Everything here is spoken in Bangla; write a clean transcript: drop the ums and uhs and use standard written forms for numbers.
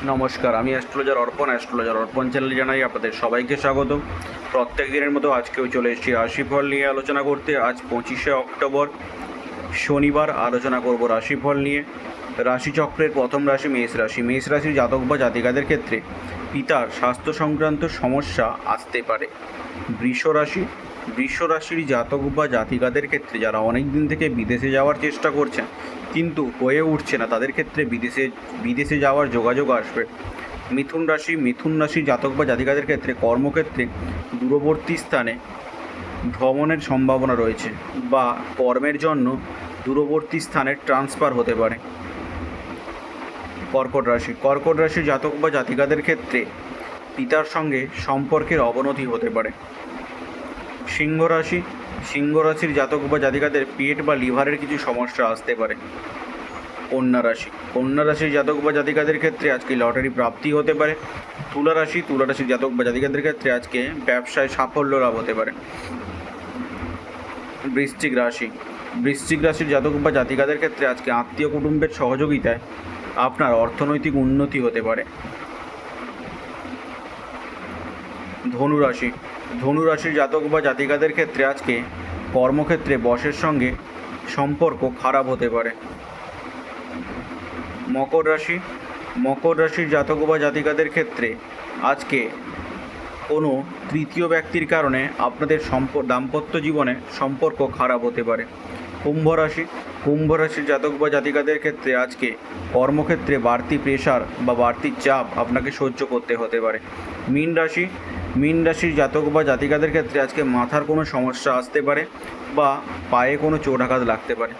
নমস্কার, আমি অ্যাস্ট্রোলজার অর্পণ চ্যানেলে জানাই আপনাদের সবাইকে স্বাগত। প্রত্যেক দিনের মতো আজকেও চলে এসেছি রাশিফল নিয়ে আলোচনা করতে। আজ 25শে অক্টোবর শনিবার আলোচনা করব রাশিফল নিয়ে। রাশিচক্রের প্রথম রাশি মেষ রাশি। মেষ রাশির জাতক বা জাতিকাদের ক্ষেত্রে পিতার স্বাস্থ্য সংক্রান্ত সমস্যা আসতে পারে। বৃষ রাশির জাতক বা জাতিকাদের ক্ষেত্রে যারা অনেক দিন থেকে বিদেশে যাওয়ার চেষ্টা করছেন কিন্তু হয়ে উঠছে না, তাদের ক্ষেত্রে বিদেশে যাওয়ার যোগাযোগ আসবে। মিথুন রাশির জাতক বা জাতিকাদের ক্ষেত্রে কর্মক্ষেত্রে দূরবর্তী স্থানে ভ্রমণের সম্ভাবনা রয়েছে বা কর্মের জন্য দূরবর্তী স্থানে ট্রান্সফার হতে পারে। কর্কট রাশির জাতক বা জাতিকাদের ক্ষেত্রে পিতার সঙ্গে সম্পর্কের অবনতি হতে পারে। সিংহ রাশির জাতক বা জাতিকাদের পেট বা লিভারের কিছু সমস্যা আসতে পারে। কন্যা রাশির জাতক বা জাতিকাদের ক্ষেত্রে আজকে লটারি প্রাপ্তি হতে পারে। তুলা রাশির জাতক বা জাতিকাদের ক্ষেত্রে আজকে ব্যবসায় সাফল্য লাভ হতে পারে। বৃশ্চিক রাশির জাতক বা জাতিকাদের ক্ষেত্রে আজকে আত্মীয় কুটুম্বের সহযোগিতায় আপনার অর্থনৈতিক উন্নতি হতে পারে। ধনু রাশির জাতক বা জাতিকাদের ক্ষেত্রে আজকে কর্মক্ষেত্রে বসের সঙ্গে সম্পর্ক খারাপ হতে পারে। মকর রাশির জাতক বা জাতিকাদের ক্ষেত্রে আজকে কোনো তৃতীয় ব্যক্তির কারণে আপনাদের দাম্পত্য জীবনে সম্পর্ক খারাপ হতে পারে। কুম্ভ রাশির জাতক বা জাতিকাদের ক্ষেত্রে আজকে কর্মক্ষেত্রে বাড়তি প্রেশার বা বাড়তি চাপ আপনাকে সহ্য করতে হতে পারে। মীন রাশির জাতক বা জাতিকাদের ক্ষেত্রে আজকে মাথার কোনো সমস্যা আসতে পারে বা পায়ে কোনো চোট আঘাত লাগতে পারে।